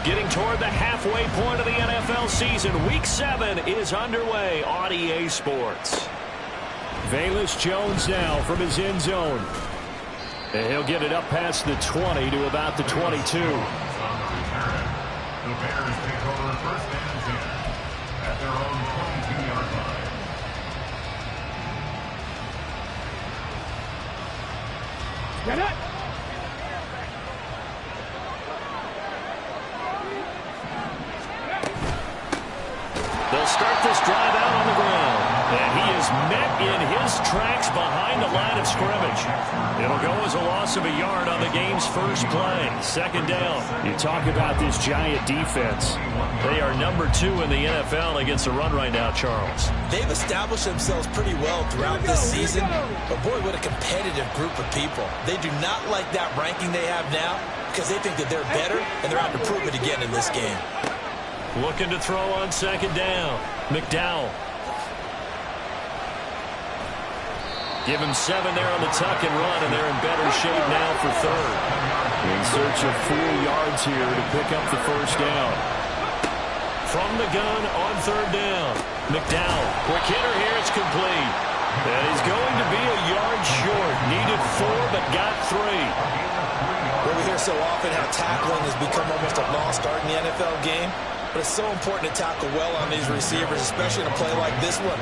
Getting toward the halfway point of the NFL season. Week 7 is underway on EA Sports. Velus Jones now from his end zone. And he'll get it up past the 20 to about the 22. The Bears take over first and 10 at their own 22-yard line. Get it! They'll start this drive out on the ground. And he is met in his tracks behind the line of scrimmage. It'll go as a loss of a yard on the game's first play. Second down. You talk about this Giant defense. They are number 2 in the NFL against the run right now, Charles. They've established themselves pretty well throughout this season. But boy, what a competitive group of people. They do not like that ranking they have now because they think that they're better and they're out to prove it again in this game. Looking to throw on second down. McDowell. Give him 7 there on the tuck and run, and they're in better shape now for third. In search of 4 yards here to pick up the first down. From the gun on third down. McDowell. Quick hitter here. It's complete. And he's going to be a yard short. Needed 4, but got 3. Well, we hear so often how tackling has become almost a lost art in the NFL game. But it's so important to tackle well on these receivers, especially in a play like this one.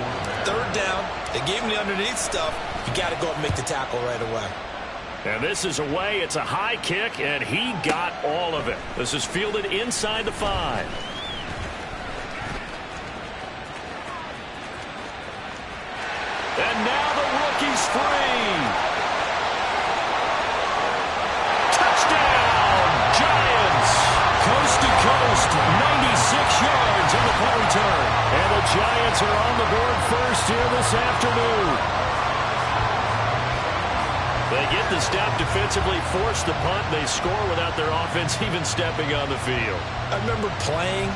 Third down, they gave him the underneath stuff. You got to go up and make the tackle right away. And this is away. It's a high kick, and he got all of it. This is fielded inside the 5. And now the rookie's free. Touchdown, Giants. Coast to coast, 96 yards on the punt return. And the Giants are on the board first here this afternoon. They get the stop defensively, force the punt. They score without their offense even stepping on the field. I remember playing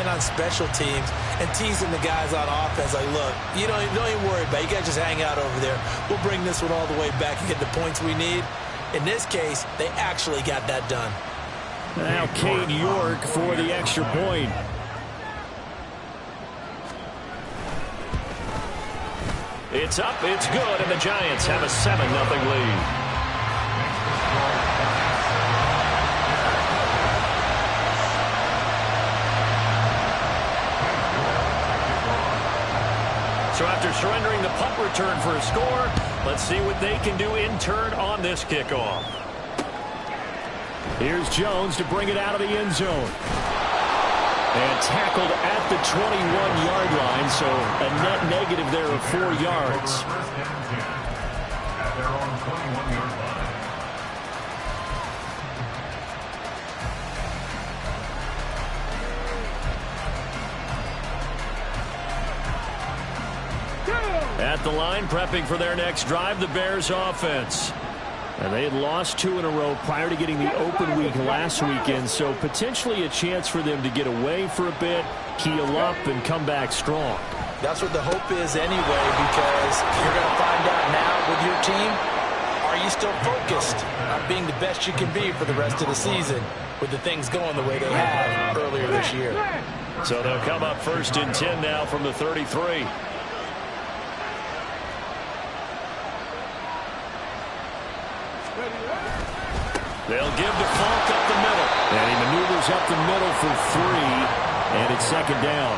on special teams and teasing the guys on offense like, look, you don't even worry about it. You guys just hang out over there. We'll bring this one all the way back and get the points we need. In this case, they actually got that done. Now Cade York for the extra point. It's up, it's good, and the Giants have a 7-0 lead. So after surrendering the punt return for a score, let's see what they can do in turn on this kickoff. Here's Jones to bring it out of the end zone. And tackled at the 21-yard line, so a net negative there of 4 yards. At their own 21-yard line. At the line, prepping for their next drive, the Bears offense. And they had lost 2 in a row prior to getting the open week last weekend, so potentially a chance for them to get away for a bit, keel up, and come back strong. That's what the hope is anyway, because you're going to find out now with your team, are you still focused on being the best you can be for the rest of the season with the things going the way they have earlier this year? So they'll come up first and 10 now from the 33. They'll give to Falk up the middle. And he maneuvers up the middle for 3. And it's second down.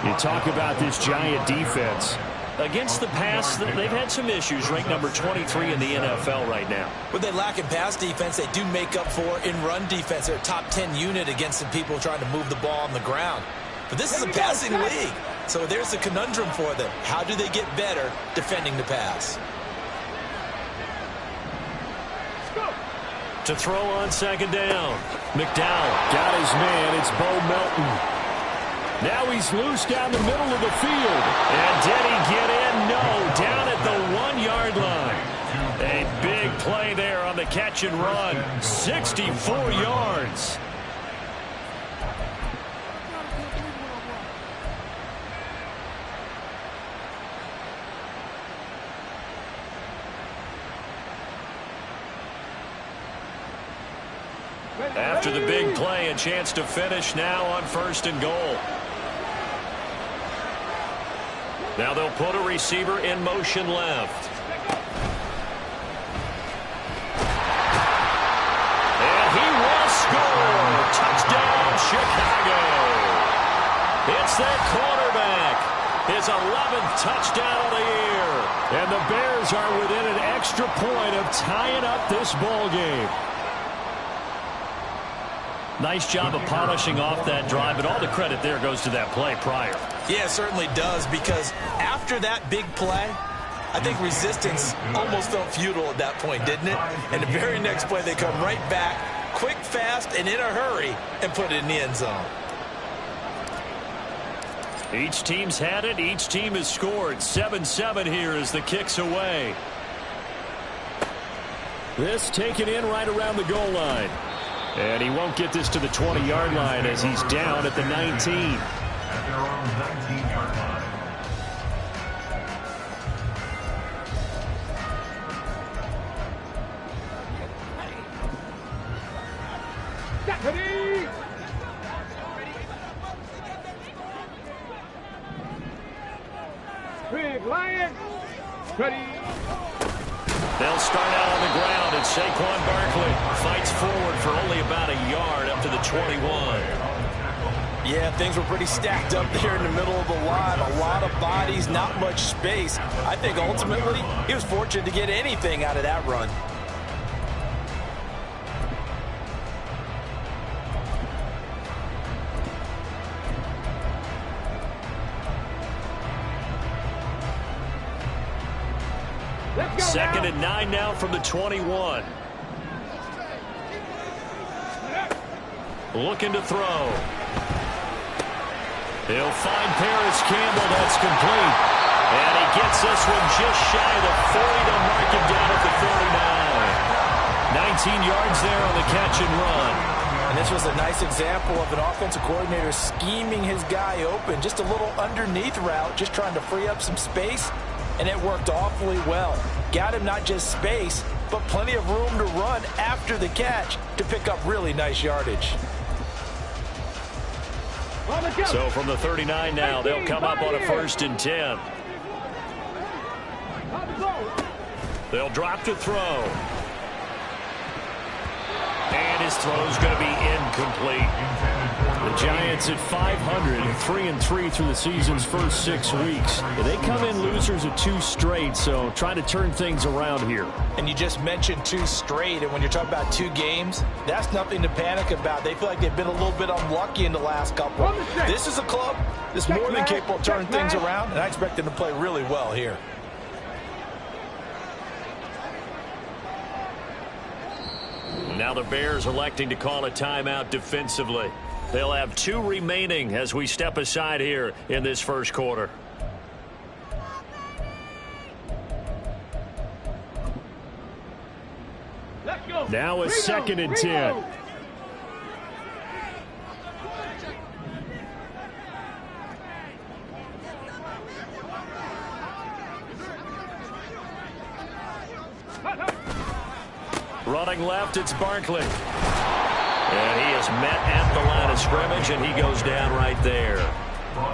You talk about this Giant defense. Against the pass, they've had some issues. Ranked number 23 in the NFL right now. What they lack in pass defense, they do make up for in run defense. They're a top 10 unit against some people trying to move the ball on the ground. But this is a passing league. So there's a conundrum for them. How do they get better defending the pass? To throw on second down. McDowell got his man. It's Bo Melton. Now he's loose down the middle of the field. And did he get in? No. Down at the 1-yard line. A big play there on the catch and run. 64 yards. After the big play, a chance to finish now on 1st and goal. Now they'll put a receiver in motion left. And he will score. Touchdown, Chicago. It's their quarterback. His 11th touchdown of the year. And the Bears are within an extra point of tying up this ball game. Nice job of polishing off that drive, but all the credit there goes to that play prior. Yeah, it certainly does, because after that big play, I think resistance almost felt futile at that point, didn't it? And the very next play, they come right back, quick, fast, and in a hurry, and put it in the end zone. Each team's had it. Each team has scored. 7-7 here as the kick's away. This taken in right around the goal line. And he won't get this to the 20-yard line as he's down at the 19. At their own 19-yard line. Big Lion. Ready. They'll start out on the ground, and Saquon Barkley fights forward for only about a yard up to the 21. Yeah, things were pretty stacked up there in the middle of the line. A lot of bodies, not much space. I think ultimately he was fortunate to get anything out of that run. Second and 9 now from the 21. Looking to throw. He'll find Paris Campbell. That's complete. And he gets this one just shy of the 40 to mark him down at the 39. 19 yards there on the catch and run. And this was a nice example of an offensive coordinator scheming his guy open. Just a little underneath route, just trying to free up some space. And it worked awfully well. Got him not just space, but plenty of room to run after the catch to pick up really nice yardage. So from the 39 now, they'll come up on a 1st and 10. They'll drop to throw. And his throw's going to be incomplete. The Giants at 500, 3-3 through the season's first 6 weeks. They come in losers of 2 straight, so trying to turn things around here. And you just mentioned 2 straight, and when you're talking about 2 games, that's nothing to panic about. They feel like they've been a little bit unlucky in the last couple. This is a club that's more than capable of turning things around, and I expect them to play really well here. Now the Bears electing to call a timeout defensively. They'll have 2 remaining as we step aside here in this first quarter. Now a 2nd and 10. Running left, it's Barkley. And he is met at the line of scrimmage, and he goes down right there.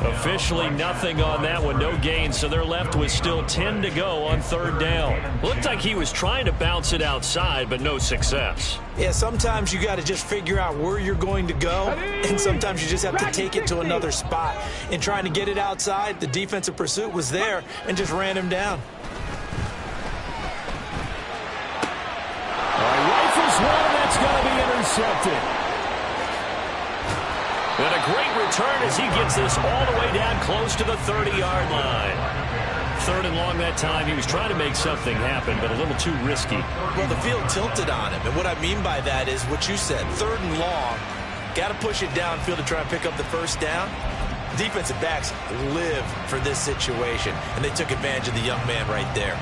Officially nothing on that one, no gain, so they're left with still 10 to go on 3rd down. Looked like he was trying to bounce it outside, but no success. Yeah, sometimes you got to just figure out where you're going to go, and sometimes you just have to take it to another spot. In trying to get it outside, the defensive pursuit was there and just ran him down. Rifles one, and that's going to be intercepted. And a great return as he gets this all the way down close to the 30-yard line. 3rd and long that time. He was trying to make something happen, but a little too risky. Well, the field tilted on him, and what I mean by that is what you said. 3rd and long, got to push it downfield to try and pick up the 1st down. Defensive backs live for this situation, and they took advantage of the young man right there.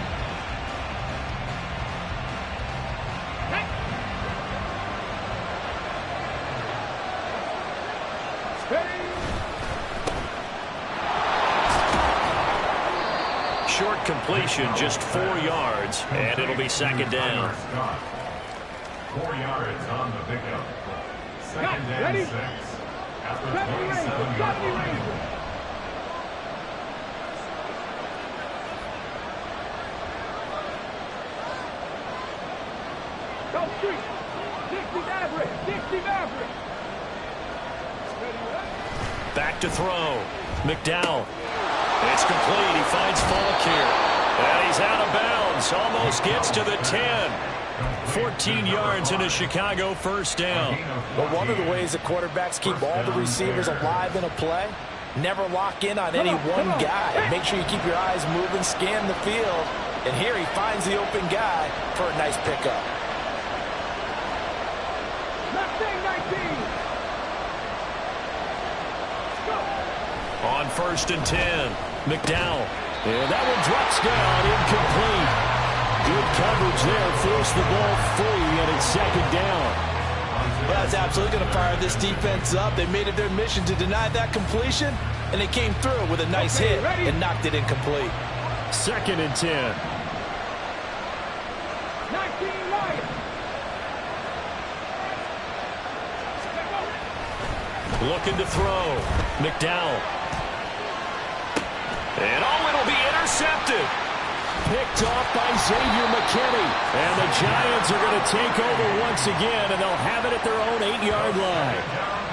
Short completion, just 4 yards, and it'll be 2nd down. 4 yards on the pickup. Second and 6 at the 27-yard line. Go street. 60 Maverick. 60 Maverick. Back to throw. McDowell. It's complete. He finds Falk here. And he's out of bounds. Almost gets to the 10. 14 yards in a Chicago first down. But one of the ways that quarterbacks keep all the receivers alive in a play, never lock in on any one guy. Make sure you keep your eyes moving, scan the field. And here he finds the open guy for a nice pickup. On 1st and 10, McDowell. And that one drops down, incomplete. Good coverage there, forced the ball free, and it's second down. Well, that's absolutely going to fire this defense up. They made it their mission to deny that completion, and they came through with a nice hit and knocked it incomplete. 2nd and 10. 19 Lions. Looking to throw. McDowell. And it'll be intercepted. Picked off by Xavier McKinney. And the Giants are going to take over once again, and they'll have it at their own 8-yard line.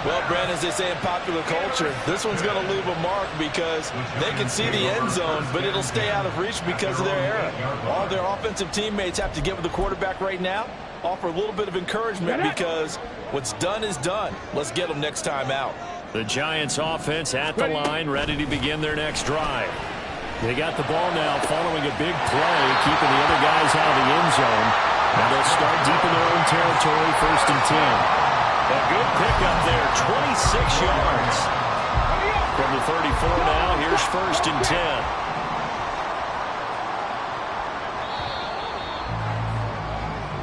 Well, Brandon, as they say in popular culture, this one's going to leave a mark because they can see the end zone, but it'll stay out of reach because of their error. All their offensive teammates have to get with the quarterback right now, offer a little bit of encouragement because what's done is done. Let's get them next time out. The Giants offense at the line, ready to begin their next drive. They got the ball now following a big play, keeping the other guys out of the end zone. And they'll start deep in their own territory, 1st and 10. A good pickup there, 26 yards. From the 34 now, here's 1st and 10.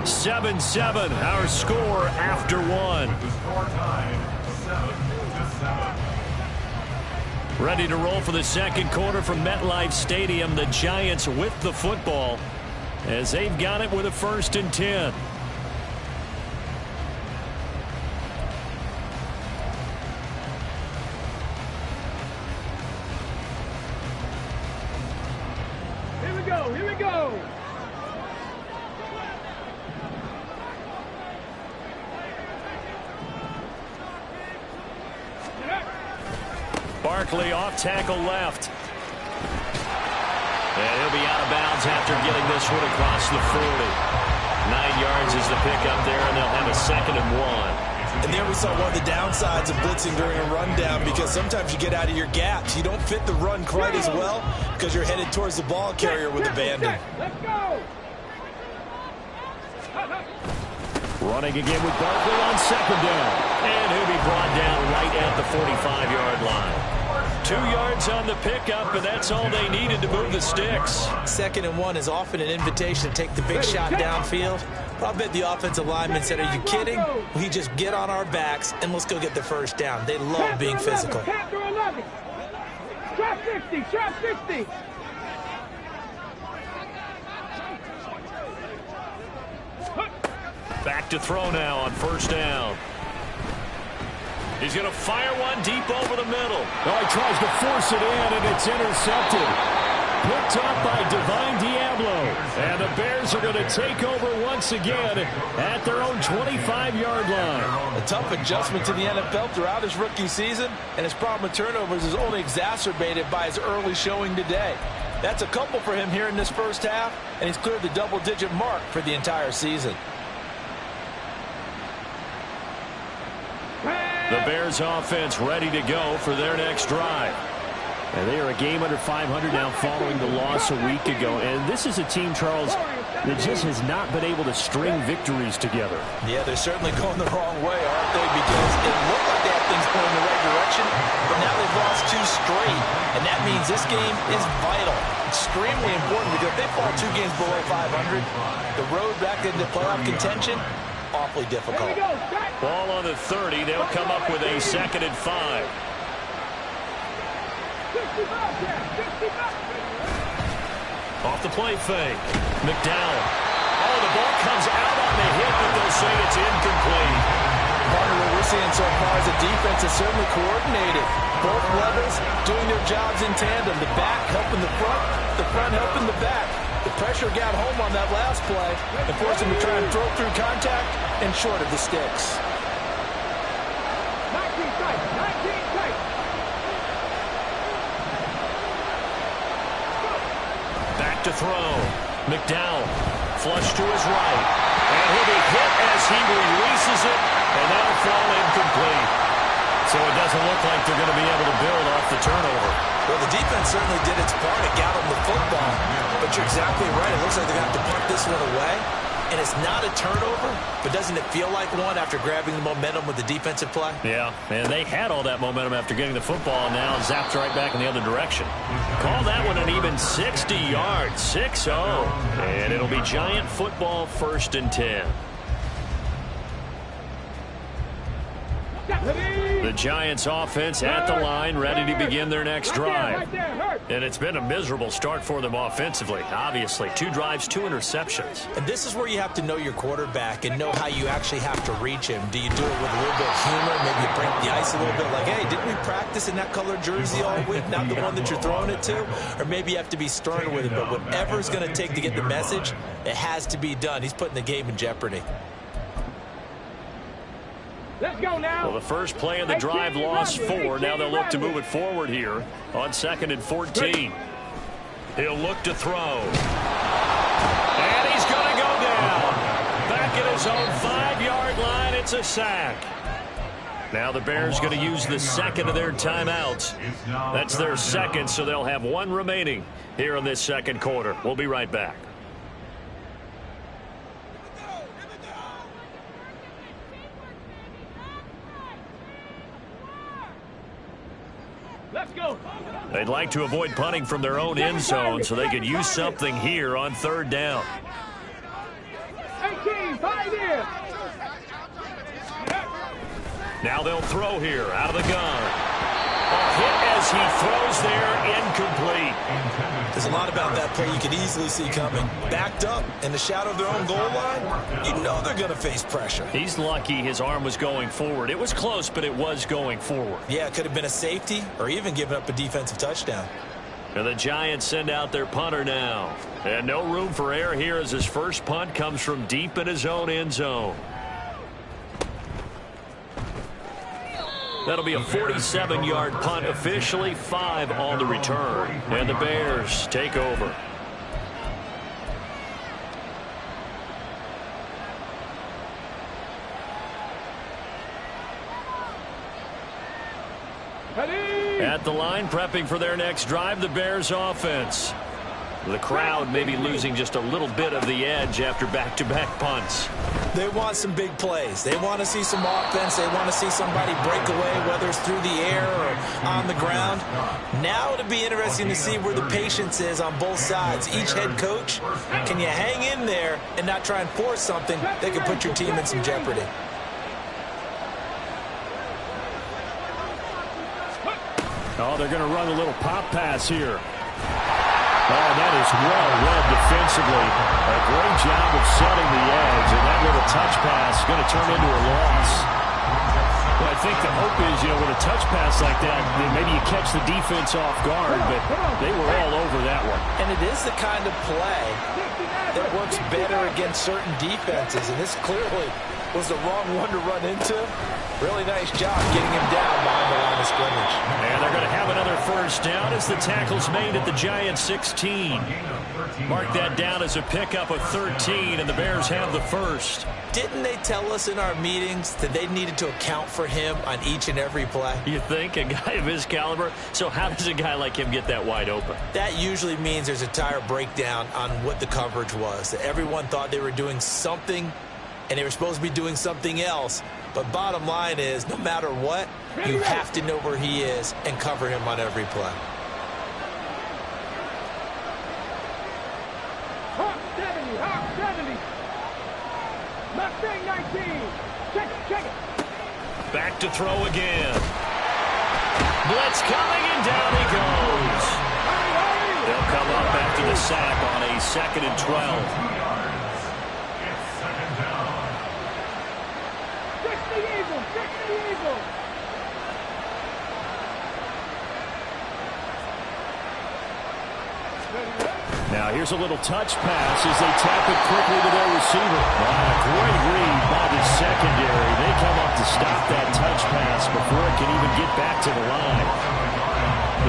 7-7, our score after one. The score time, 7-7. Ready to roll for the second quarter from MetLife Stadium. The Giants with the football as they've got it with a 1st and 10. Here we go. Here we go. Barkley off tackle left. And he'll be out of bounds after getting this one across the 40. 9 yards is the pickup there, and they'll have a 2nd and 1. And there we saw one of the downsides of blitzing during a rundown because sometimes you get out of your gaps. You don't fit the run quite as well because you're headed towards the ball carrier with abandon. Let's go. Running again with Barkley on 2nd down. And he'll be brought down right at the 45-yard line. 2 yards on the pickup, and that's all they needed to move the sticks. 2nd and 1 is often an invitation to take the big shot downfield. But I bet the offensive lineman said, are you kidding? We just get on our backs and let's go get the first down. They love being physical. Trap 60, trap 60. Back to throw now on 1st down. He's going to fire one deep over the middle. Oh, he tries to force it in, and it's intercepted. Picked up by Divine Diablo. And the Bears are going to take over once again at their own 25-yard line. A tough adjustment to the NFL throughout his rookie season, and his problem with turnovers is only exacerbated by his early showing today. That's a couple for him here in this first half, and he's cleared the double-digit mark for the entire season. The Bears offense ready to go for their next drive. And they are a game under 500 now following the loss a week ago. And this is a team, Charles, that just has not been able to string victories together. Yeah, they're certainly going the wrong way, aren't they? Because it looked like they had things going in the right direction, but now they've lost 2 straight. And that means this game is vital. Extremely important because if they fall 2 games below 500, the road back into playoff contention, awfully difficult. Ball on the 30. They'll come up with a 2nd and 5. Off the play fake. McDowell. Oh, the ball comes out on the hit, but they'll say it's defense is certainly coordinated. Both levels doing their jobs in tandem. The back helping the front helping the back. The pressure got home on that last play and forced him to try and throw through contact and short of the sticks. 19 tight, 19 tight. Back to throw. McDowell, flush to his right. And he'll be hit as he releases it, and that'll fall incomplete. So it doesn't look like they're going to be able to build off the turnover. Well, the defense certainly did its part. It got them the football. But you're exactly right. It looks like they're going to have to punt this one away. And it's not a turnover, but doesn't it feel like one after grabbing the momentum with the defensive play? Yeah, and they had all that momentum after getting the football, and now zapped right back in the other direction. Call that one an even 60 yards, 6-0. And it'll be Giant football, 1st and 10. The Giants offense at the line, ready to begin their next drive. And it's been a miserable start for them offensively, obviously. 2 drives, 2 interceptions. And this is where you have to know your quarterback and know how you actually have to reach him. Do you do it with a little bit of humor? Maybe you break the ice a little bit like, hey, didn't we practice in that colored jersey all week, not the one that you're throwing it to? Or maybe you have to be stern with him. But whatever it's going to take to get the message, it has to be done. He's putting the game in jeopardy. Let's go now. Well, the first play of the drive lost 4. Now they'll look to move it forward here on 2nd and 14. He'll look to throw. And he's going to go down. Back at his own 5-yard line. It's a sack. Now the Bears going to use the second of their timeouts. That's their second, so they'll have 1 remaining here in this second quarter. We'll be right back. Let's go. They'd like to avoid punting from their own end zone so they could use something here on 3rd down. 18, tight end. Now they'll throw here out of the gun. A hit as he throws there, incomplete. There's a lot about that play you could easily see coming. Backed up in the shadow of their own goal line, you know they're going to face pressure. He's lucky his arm was going forward. It was close, but it was going forward. Yeah, it could have been a safety or even given up a defensive touchdown. And the Giants send out their punter now. And no room for error here as his first punt comes from deep in his own end zone. That'll be a 47-yard punt, officially 5 on the return. And the Bears take over. At the line, prepping for their next drive, the Bears offense. The crowd maybe losing just a little bit of the edge after back-to-back punts. They want some big plays. They want to see some offense. They want to see somebody break away, whether it's through the air or on the ground. Now it'll be interesting to see where the patience is on both sides. Each head coach, can you hang in there and not try and force something that can put your team in some jeopardy? Oh, they're going to run a little pop pass here. Oh, that is well read defensively. A great job of setting the edge, and that little touch pass is going to turn into a loss. Well, I think the hope is, with a touch pass like that, maybe you catch the defense off guard, but they were all over that one. And it is the kind of play that works better against certain defenses, and this clearly was the wrong one to run into. Really nice job getting him down behind the line of scrimmage. And they're going to have another first down as the tackle's made at the Giants' 16. Mark that down as a pickup of 13, and the Bears have the first. Didn't they tell us in our meetings that they needed to account for him on each and every play? You think? A guy of his caliber? So how does a guy like him get that wide open? That usually means there's a tire breakdown on what the coverage was. That everyone thought they were doing something, and they were supposed to be doing something else. But bottom line is, no matter what, you have to know where he is and cover him on every play. Hawk 70, Hawk 70. Mustang 19. Check it. Back to throw again. Blitz coming, and down he goes. They'll come up after the sack on a 2nd and 12. Now here's a little touch pass as they tap it quickly to their receiver. A great read by the secondary. They come up to stop that touch pass before it can even get back to the line.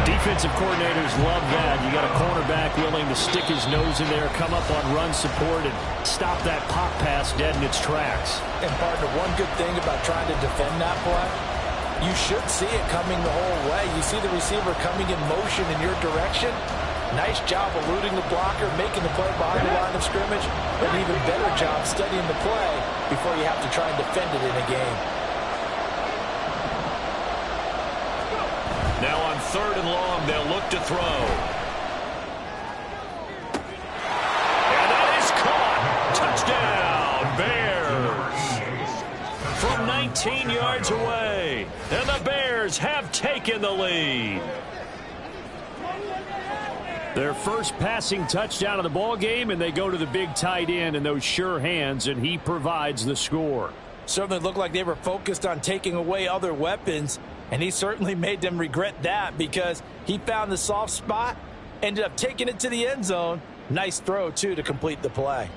The defensive coordinators love that. You got a cornerback willing to stick his nose in there, come up on run support, and stop that pop pass dead in its tracks. And partner, one good thing about trying to defend that play, you should see it coming the whole way. You see the receiver coming in motion in your direction. Nice job eluding the blocker, making the play behind the line of scrimmage. An even better job studying the play before you have to try and defend it in a game. Now on 3rd and long, they'll look to throw. And that is caught. Touchdown, Bears. From 19 yards away. And the Bears have taken the lead. Their first passing touchdown of the ball game, and they go to the big tight end in those sure hands, and he provides the score. Certainly looked like they were focused on taking away other weapons, and he certainly made them regret that because he found the soft spot, ended up taking it to the end zone. Nice throw, too, to complete the play.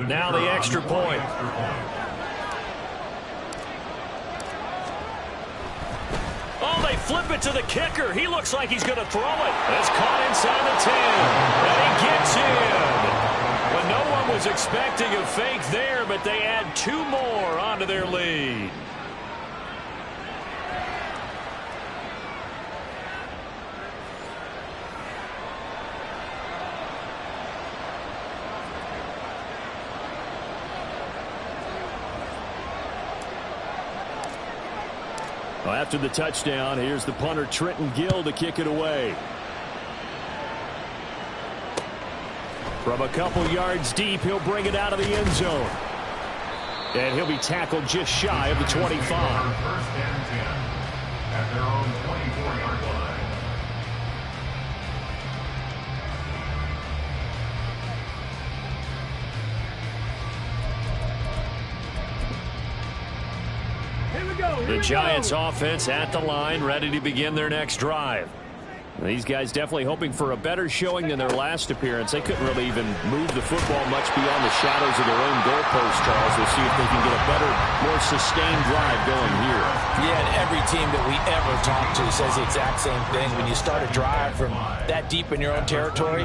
Now the extra point. Oh, they flip it to the kicker. He looks like he's going to throw it. It's caught inside the 10. And he gets in. When no one was expecting a fake there, but they add 2 more onto their lead. Well, after the touchdown, here's the punter, Trenton Gill, to kick it away. From a couple yards deep, he'll bring it out of the end zone. And he'll be tackled just shy of the 25. First and 10 at their own 24-yard line. The Giants offense at the line, ready to begin their next drive. These guys definitely hoping for a better showing than their last appearance. They couldn't really even move the football much beyond the shadows of their own goalpost, Charles. We'll see if they can get a better, more sustained drive going here. Yeah, and every team that we ever talk to says the exact same thing. When you start a drive from that deep in your own territory,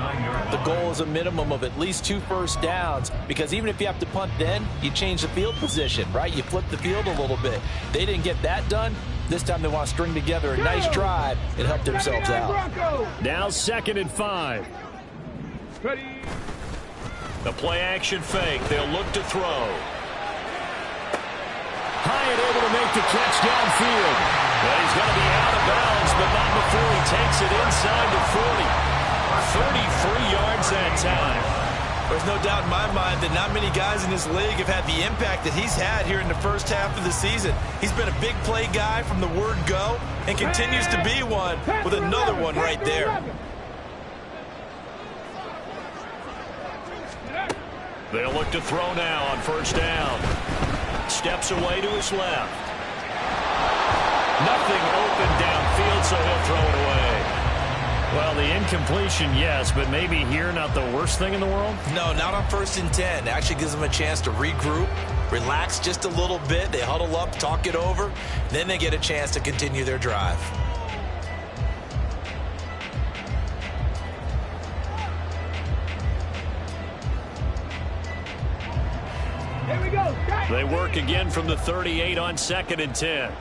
the goal is a minimum of at least 2 first downs, because even if you have to punt then, you change the field position, right? You flip the field a little bit. They didn't get that done. This time they want to string together a nice drive and help themselves out. Now 2nd and 5. The play action fake. They'll look to throw. Hyatt able to make the catch downfield. Well, he's going to be out of bounds, but not before he takes it inside the 40. 33 yards that time. There's no doubt in my mind that not many guys in this league have had the impact that he's had here in the first half of the season. He's been a big play guy from the word go and continues to be one with another one right there. They'll look to throw now on 1st down. Steps away to his left. Nothing open downfield, so he'll throw it away. Well, the incompletion, yes, but maybe here not the worst thing in the world? No, not on 1st and 10. It actually gives them a chance to regroup, relax just a little bit. They huddle up, talk it over. Then they get a chance to continue their drive. Here we go. They work again from the 38 on 2nd and 10.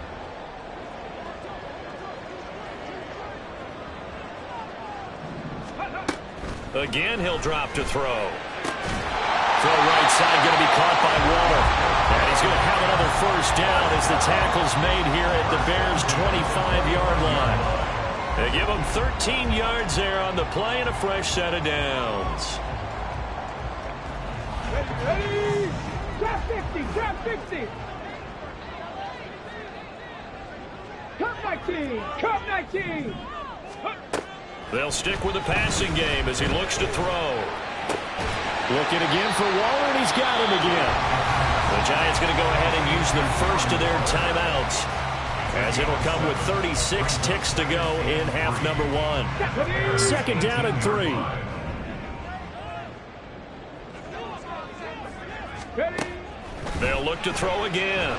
Again, he'll drop to throw. Throw right side, going to be caught by Waller. And he's going to have another 1st down as the tackle's made here at the Bears' 25-yard line. They give him 13 yards there on the play and a fresh set of downs. Ready? Drop 50, drop 50. Cut 19, cut 19. They'll stick with the passing game as he looks to throw. Looking again for Waller, and he's got him again. The Giants going to go ahead and use the first of their timeouts, as it'll come with 36 ticks to go in half number 1. Second down and 3. They'll look to throw again.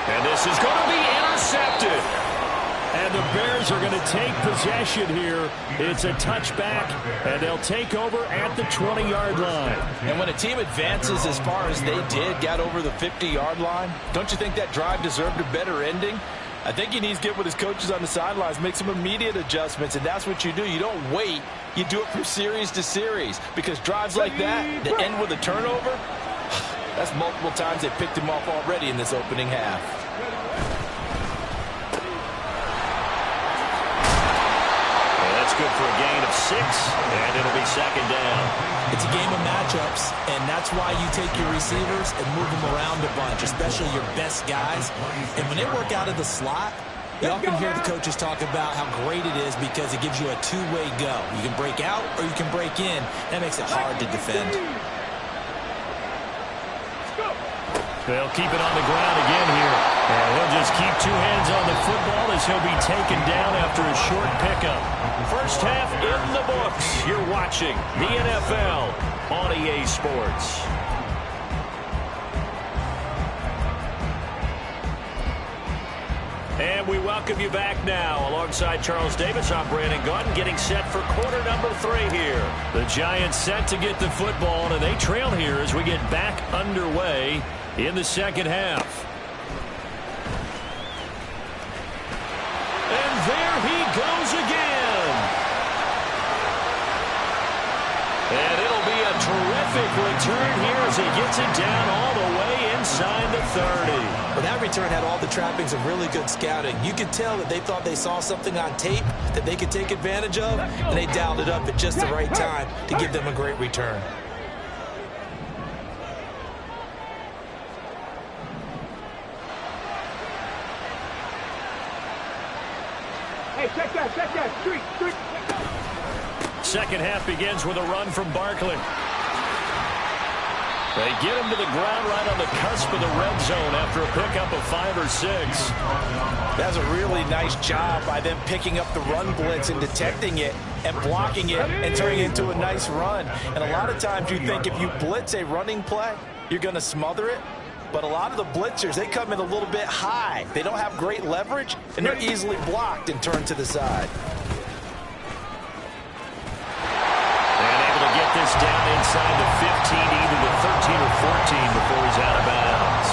And this is going to be intercepted. And the Bears are going to take possession here. It's a touchback, and they'll take over at the 20-yard line. And when a team advances as far as they did, got over the 50-yard line, don't you think that drive deserved a better ending? I think he needs to get with his coaches on the sidelines, make some immediate adjustments, and that's what you do. You don't wait. You do it from series to series, because drives like that end with a turnover, that's multiple times they picked him off already in this opening half. Good for a gain of 6, and it'll be second down. It's a game of matchups, and that's why you take your receivers and move them around a bunch, especially your best guys. And when they work out of the slot, you often hear the coaches talk about how great it is because it gives you a two-way go. You can break out or you can break in. That makes it hard to defend. They'll keep it on the ground again here. And he'll just keep 2 hands on the football as he'll be taken down after a short pickup. First half in the books. You're watching the NFL on EA Sports. And we welcome you back now. Alongside Charles Davis, I'm Brandon Gaudin, getting set for quarter number 3 here. The Giants set to get the football, and they trail here as we get back underway in the second half. And there he goes again. And it'll be a terrific return here as he gets it down all the way inside the 30. Well, that return had all the trappings of really good scouting. You could tell that they thought they saw something on tape that they could take advantage of, and they dialed it up at just the right time to give them a great return. Hey, check that, street. Second half begins with a run from Barkley. They get him to the ground right on the cusp of the red zone after a pickup of 5 or 6. That's a really nice job by them picking up the run blitz and detecting it and blocking it and turning it into a nice run. And a lot of times you think if you blitz a running play, you're going to smother it. But a lot of the blitzers, they come in a little bit high. They don't have great leverage, and they're easily blocked and turned to the side. And able to get this down inside the 15, either the 13 or 14 before he's out of bounds.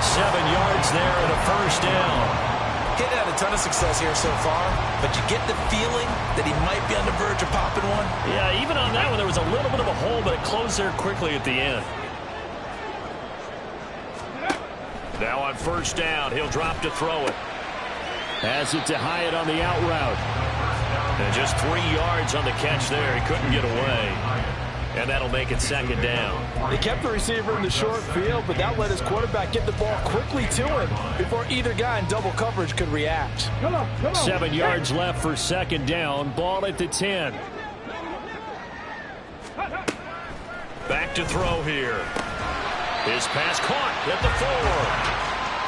7 yards there and a first down. He had a ton of success here so far, but you get the feeling that he might be on the verge of popping one. Yeah, even on that one, there was a little bit of a hole, but it closed there quickly at the end. Now on first down, he'll drop to throw it. Has it to Hyatt on the out route. And just 3 yards on the catch there. He couldn't get away. And that'll make it second down. They kept the receiver in the short field, but that let his quarterback get the ball quickly to him before either guy in double coverage could react. Come on. 7 yards left for second down. Ball at the 10. Back to throw here. His pass caught at the 4.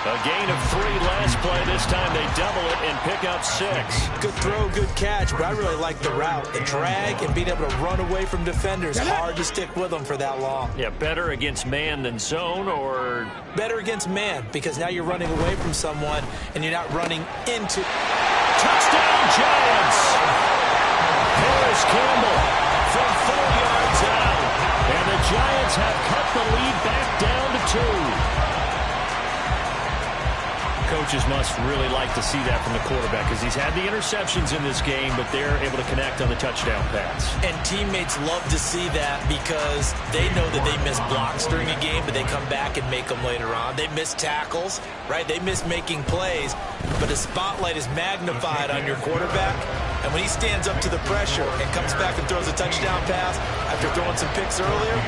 A gain of 3 last play. This time they double it and pick up 6. Good throw, good catch, but I really like the route. The drag and being able to run away from defenders. Hard to stick with them for that long. Yeah, better against man than zone, or? Better against man, because now you're running away from someone and you're not running into. Touchdown, Giants! Paris Campbell from 4 yards out. And the Giants have cut the lead back down to 2. Coaches must really like to see that from the quarterback because he's had the interceptions in this game, but they're able to connect on the touchdown pass. And teammates love to see that because they know that they miss blocks during a game, but they come back and make them later on. They miss tackles, right? They miss making plays, but the spotlight is magnified on your quarterback. And when he stands up to the pressure and comes back and throws a touchdown pass after throwing some picks earlier,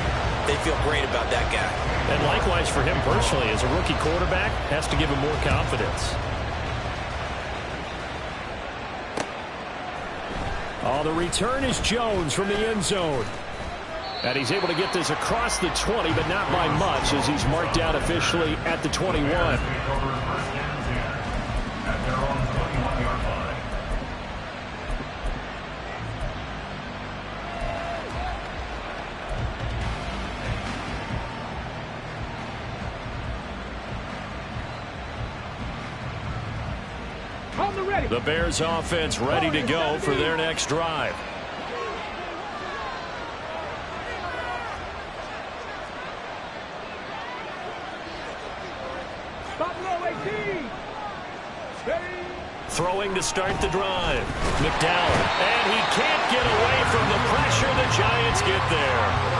they feel great about that guy. And likewise for him personally, as a rookie quarterback, has to give him more confidence. Oh, the return is Jones from the end zone. And he's able to get this across the 20, but not by much, as he's marked down officially at the 21. The Bears offense ready to go for their next drive. Throwing to start the drive. McDowell. And he can't get away from the pressure. The Giants get there.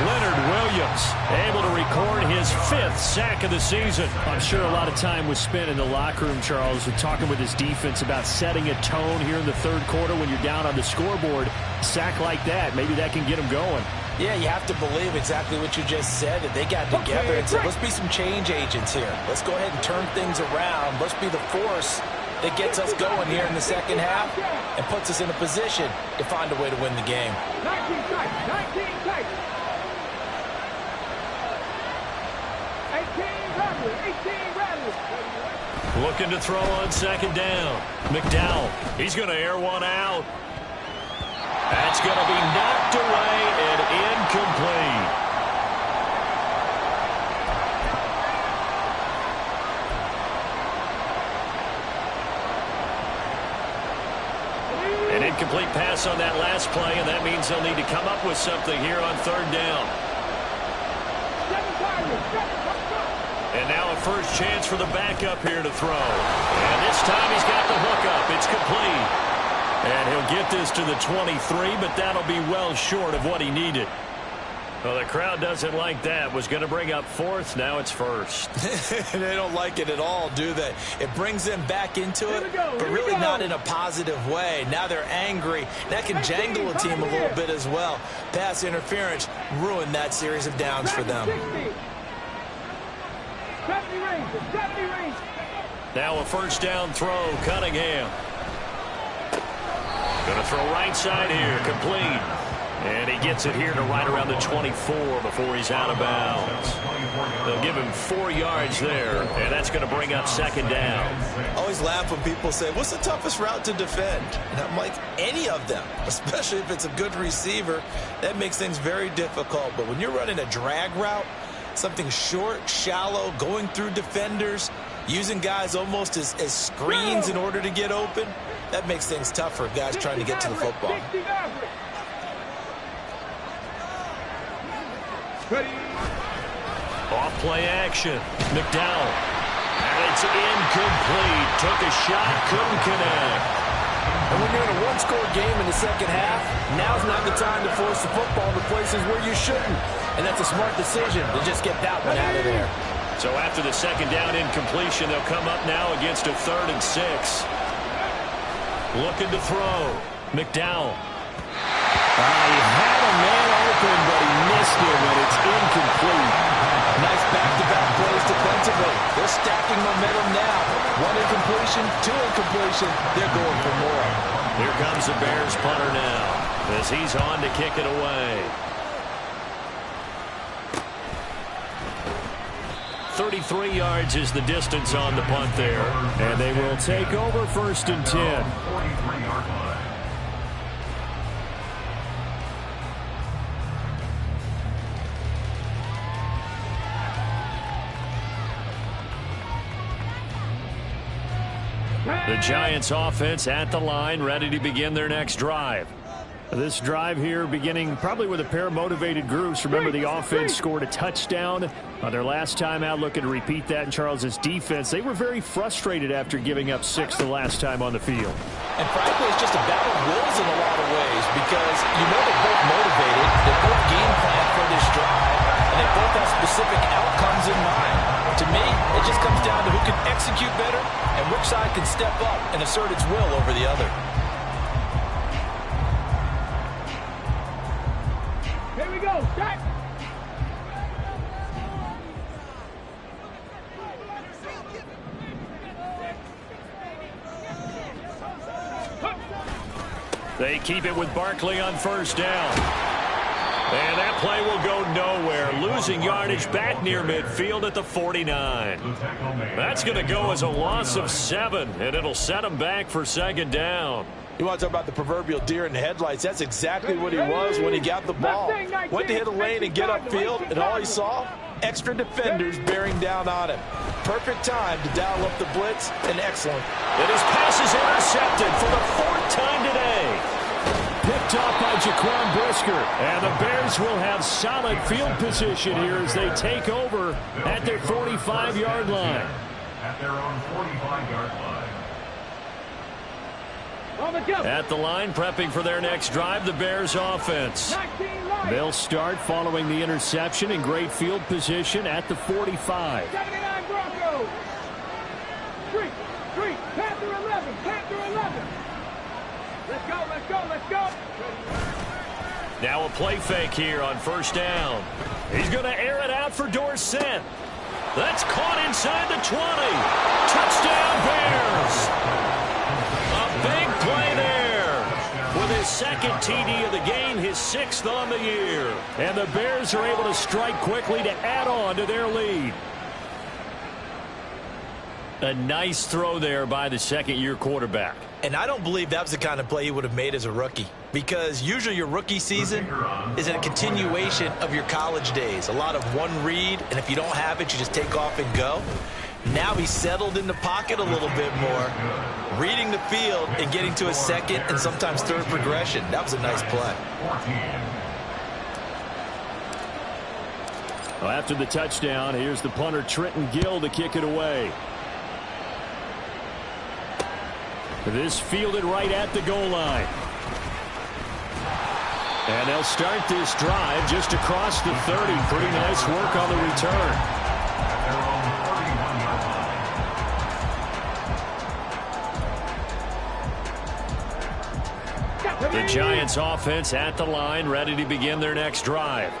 Leonard Williams able to record his 5th sack of the season. I'm sure a lot of time was spent in the locker room, Charles, with talking with his defense about setting a tone here in the third quarter when you're down on the scoreboard. A sack like that, maybe that can get him going. Yeah, you have to believe exactly what you just said, that they got together and said, let's be some change agents here. Let's go ahead and turn things around. Let's be the force that gets us going here in the second half and puts us in a position to find a way to win the game. 19 tight. 18 rattlers. Looking to throw on second down. McDowell, he's going to air one out. That's going to be knocked away and incomplete. An incomplete pass on that last play, and that means they'll need to come up with something here on third down. And now a first chance for the backup here to throw. And this time he's got the hook up. It's complete. And he'll get this to the 23, but that'll be well short of what he needed. Well, the crowd doesn't like that. Was going to bring up 4th. Now it's 1st. They don't like it at all, do they? It brings them back into it, but really not in a positive way. Now they're angry. That can jangle a team a little bit as well. Pass interference ruined that series of downs for them. 70 range. Now a first down throw. Cunningham. Going to throw right side here. Complete. And he gets it here to right around the 24 before he's out of bounds. They'll give him 4 yards there, and that's going to bring up second down. I always laugh when people say, what's the toughest route to defend? And I'm like, any of them, especially if it's a good receiver. That makes things very difficult. But when you're running a drag route, something short, shallow, going through defenders, using guys almost as screens in order to get open, that makes things tough for guys trying to get to the football. Off play action. McDowell. And it's incomplete. Took a shot, couldn't connect. And when you're in a one-score game in the second half, now's not the time to force the football to places where you shouldn't. And that's a smart decision to just get that one out of there. So after the second down incompletion, they'll come up now against a 3rd and 6. Looking to throw. McDowell. He had a man open, but he missed him, and it's incomplete. Nice back-to-back plays defensively. They're stacking momentum now. 1 incompletion, 2 incompletion. They're going for more. Here comes the Bears punter now as he's on to kick it away. 33 yards is the distance on the punt there. And they will take over 1st and 10. The Giants offense at the line, ready to begin their next drive. This drive here beginning probably with a pair of motivated groups. Remember, the offense scored a touchdown on their last time out. Looking to repeat that in Charles's defense. They were very frustrated after giving up 6 the last time on the field. And frankly, it's just a battle of wills in a lot of ways because you know they're both motivated. They're both game planned for this drive, and they both have specific outcomes in mind. To me, it just comes down to who can execute better and which side can step up and assert its will over the other. Here we go. Start. They keep it with Barkley on first down. And that play will go nowhere, losing yardage back near midfield at the 49. That's going to go as a loss of 7, and it'll set them back for second down. You want to talk about the proverbial deer in the headlights? That's exactly what he was when he got the ball. Went to hit a lane and get upfield, and all he saw, extra defenders bearing down on him. Perfect time to dial up the blitz, and excellent. And his pass is intercepted for the 4th time today. Picked off by Jaquan Brisker. And the Bears will have solid field position here as they take over at their 45-yard line. At their own 45-yard line. At the line, prepping for their next drive, the Bears offense. They'll start following the interception in great field position at the 45. 79 Broncos. Street, Panther 11, Panther 11. Let's go. Now a play fake here on first down. He's going to air it out for Dorsett. That's caught inside the 20. Touchdown, Bears. A big play there. With his second TD of the game, his 6th on the year. And the Bears are able to strike quickly to add on to their lead. A nice throw there by the second-year quarterback. And I don't believe that was the kind of play he would have made as a rookie, because usually your rookie season is a continuation of your college days. A lot of one read, and if you don't have it, you just take off and go. Now he's settled in the pocket a little bit more, reading the field and getting to a second and sometimes third progression. That was a nice play. Well, after the touchdown, here's the punter Trenton Gill to kick it away. This fielded right at the goal line. And they'll start this drive just across the 30. Pretty nice work on the return. The Giants offense at the line, ready to begin their next drive.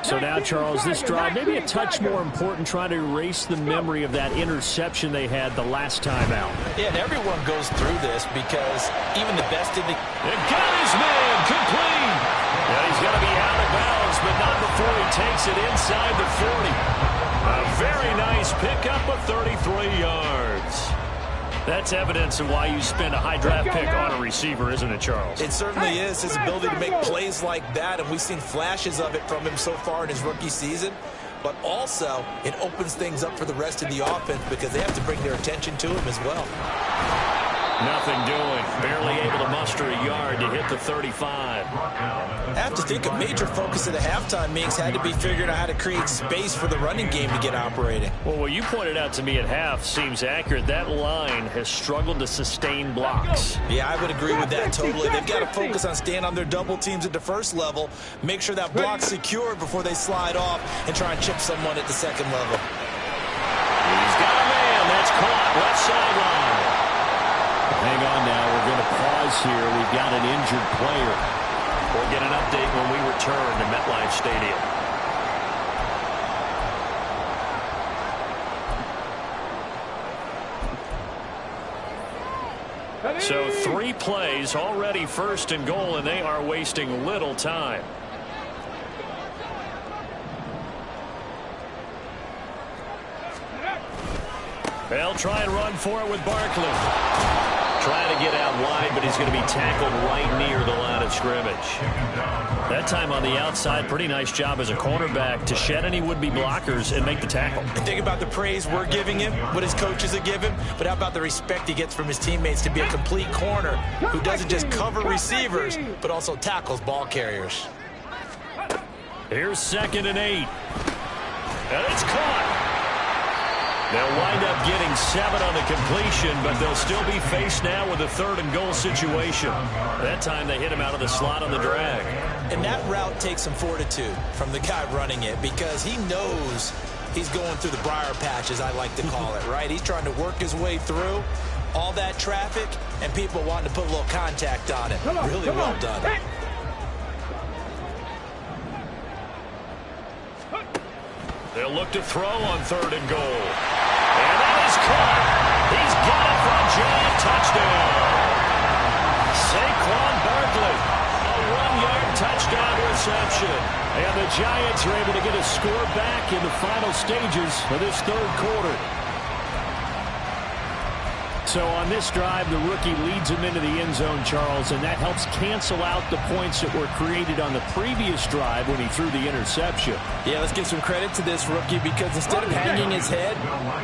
So now, Charles, this drive maybe a touch more important, trying to erase the memory of that interception they had the last time out. Yeah, and everyone goes through this because even the best in the... They got his man complete. Yeah, he's going to be out of bounds, but not before he takes it inside the 40. A very nice pickup of 33 yards. That's evidence of why you spend a high draft pick on a receiver, isn't it, Charles? It certainly is, his ability to make plays like that, and we've seen flashes of it from him so far in his rookie season. But also, it opens things up for the rest of the offense because they have to bring their attention to him as well. Nothing doing. Barely able to muster a yard to hit the 35. I have to think a major focus of the halftime meetings had to be figuring out how to create space for the running game to get operating. Well, what you pointed out to me at half seems accurate. That line has struggled to sustain blocks. Yeah, I would agree with that totally. They've got to focus on staying on their double teams at the first level, make sure that block's secured before they slide off and try and chip someone at the second level. He's got a man. That's caught. Left sideline. Hang on now. We're going to pause here. We've got an injured player. We'll get an update when we return to MetLife Stadium. So 3 plays already, 1st and goal, and they are wasting little time. They'll try and run for it with Barkley. Trying to get out wide, but he's going to be tackled right near the line of scrimmage. That time on the outside, pretty nice job as a cornerback to shed any would-be blockers and make the tackle. And think about the praise we're giving him, what his coaches are giving, but how about the respect he gets from his teammates to be a complete corner who doesn't just cover receivers, but also tackles ball carriers. Here's 2nd and 8. And it's caught. They'll wind up getting 7 on the completion, but they'll still be faced now with a 3rd and goal situation. That time they hit him out of the slot on the drag. And that route takes some fortitude from the guy running it because he knows he's going through the briar patch, as I like to call it, right? He's trying to work his way through all that traffic and people wanting to put a little contact on it. Really well done. They'll look to throw on 3rd and goal. And that is caught. He's got it for a giant touchdown. Saquon Barkley, a 1-yard touchdown reception. And the Giants are able to get a score back in the final stages of this third quarter. So on this drive, the rookie leads him into the end zone, Charles, and that helps cancel out the points that were created on the previous drive when he threw the interception. Yeah, let's give some credit to this rookie because instead of hanging his head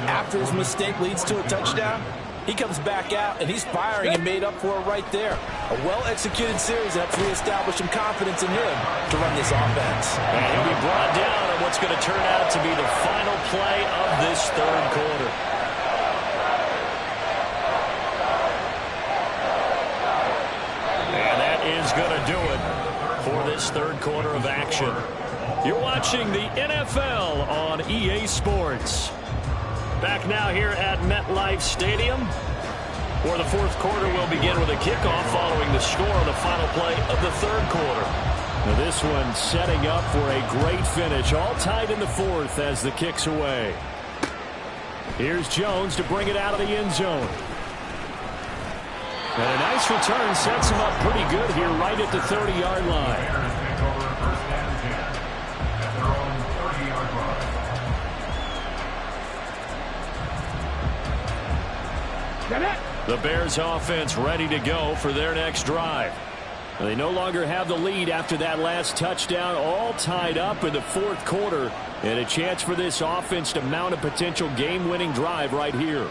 after his mistake leads to a touchdown, he comes back out and he's firing and made up for it right there. A well-executed series helps reestablish some confidence in him to run this offense. And he'll be brought down on what's going to turn out to be the final play of this third quarter. And that is going to do it for this third quarter of action. You're watching the NFL on EA Sports. Back now here at MetLife Stadium, where the fourth quarter will begin with a kickoff following the score on the final play of the third quarter. Now this one setting up for a great finish, all tied in the fourth as the kick's away. Here's Jones to bring it out of the end zone. And a nice return sets him up pretty good here right at the 30-yard line. The Bears offense ready to go for their next drive. They no longer have the lead after that last touchdown, all tied up in the fourth quarter, and a chance for this offense to mount a potential game-winning drive right here.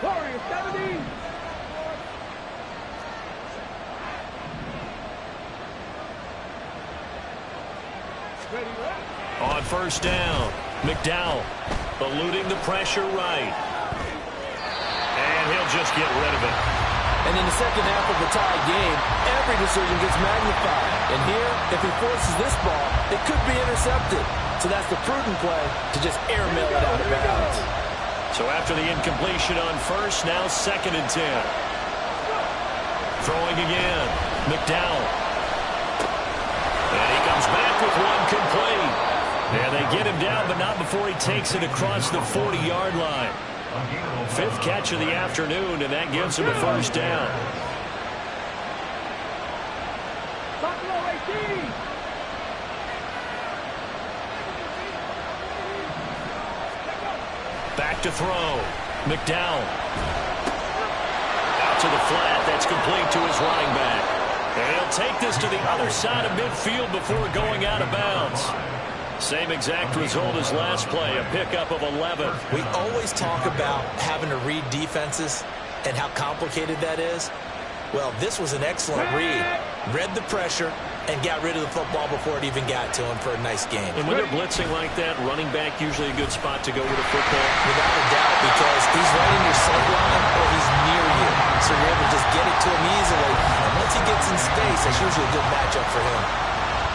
On first down, McDowell eluding the pressure right. And he'll just get rid of it. And in the second half of the tie game, every decision gets magnified. And here, if he forces this ball, it could be intercepted. So that's the prudent play to just airmail it out of bounds. So after the incompletion on first, now 2nd and 10. Throwing again, McDowell. And he comes back with one complete. And they get him down, but not before he takes it across the 40-yard line. 5th catch of the afternoon, and that gives him a first down. Back to throw. McDowell. Out to the flat. That's complete to his running back. And he'll take this to the other side of midfield before going out of bounds. Same exact result as last play, a pickup of 11. We always talk about having to read defenses and how complicated that is. Well, this was an excellent read. Read the pressure and got rid of the football before it even got to him for a nice game. And when they're blitzing like that, running back usually a good spot to go with a football. Without a doubt, because he's right in your sight line or he's near you. So you're able to just get it to him easily. And once he gets in space, that's usually a good matchup for him.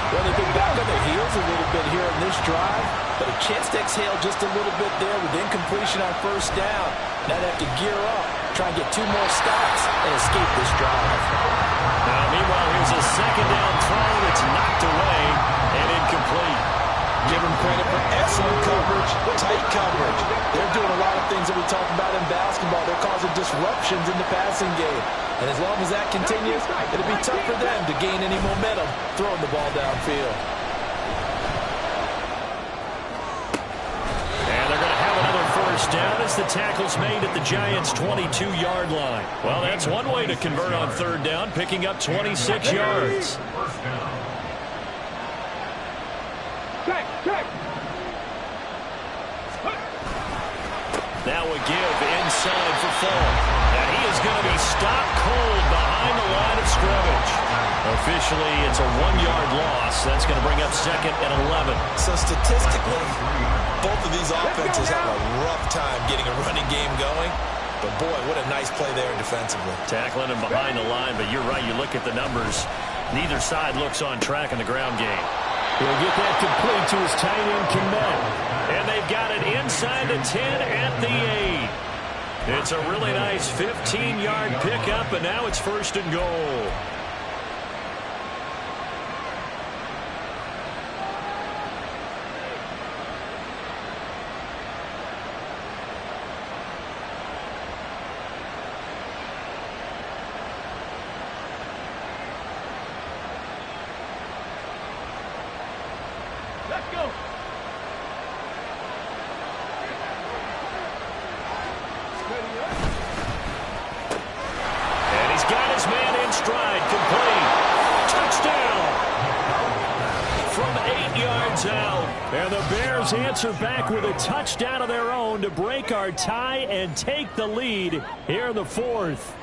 Well, they've been back on their heels a little bit here in this drive, but a chance to exhale just a little bit there with incompletion on first down. Now they have to gear up, try and get 2 more stops, and escape this drive. Now, meanwhile, here's a 2nd down throw that's knocked away and incomplete. Give them credit for excellent coverage, tight coverage. They're doing a lot of things that we talk about in basketball. They're causing disruptions in the passing game. And as long as that continues, it'll be tough for them to gain any momentum throwing the ball downfield. And they're going to have another first down as the tackle's made at the Giants' 22-yard line. Well, that's one way to convert on 3rd down, picking up 26 yards. Now a give inside for Fall. And he is going to be stopped cold behind the line of scrimmage. Officially, it's a 1-yard loss. That's going to bring up 2nd and 11. So statistically, both of these offenses have a rough time getting a running game going. But boy, what a nice play there defensively. Tackling him behind the line, but you're right. You look at the numbers. Neither side looks on track in the ground game. He'll get that complete to his tight end, Kmet. And they've got it inside the 10 at the 8. It's a really nice 15-yard pickup, and now it's 1st and goal. go. And he's got his man in stride, complete. Touchdown! From 8 yards out. And the Bears answer back with a touchdown of their own to break our tie and take the lead here in the fourth.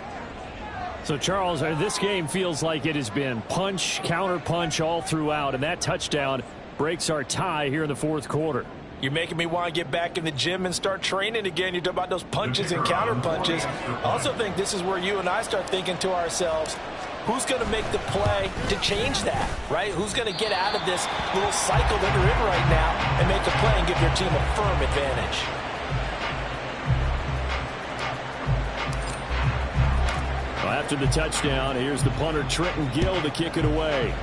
So, Charles, this game feels like it has been punch, counter punch all throughout, and that touchdown breaks our tie here in the fourth quarter. You're making me want to get back in the gym and start training again. You're talking about those punches and counter punches. I also think this is where you and I start thinking to ourselves, who's going to make the play to change that, right? Who's going to get out of this little cycle that you're in right now and make a play and give your team a firm advantage? Well, after the touchdown, here's the punter Trenton Gill to kick it away.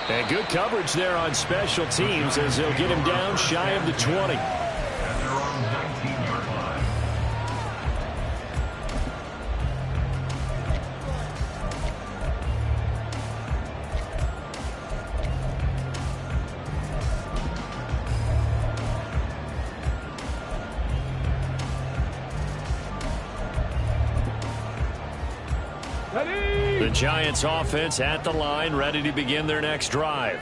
And good coverage there on special teams as they'll get him down shy of the 20. At their own 19-yard line. The Giants offense at the line, ready to begin their next drive.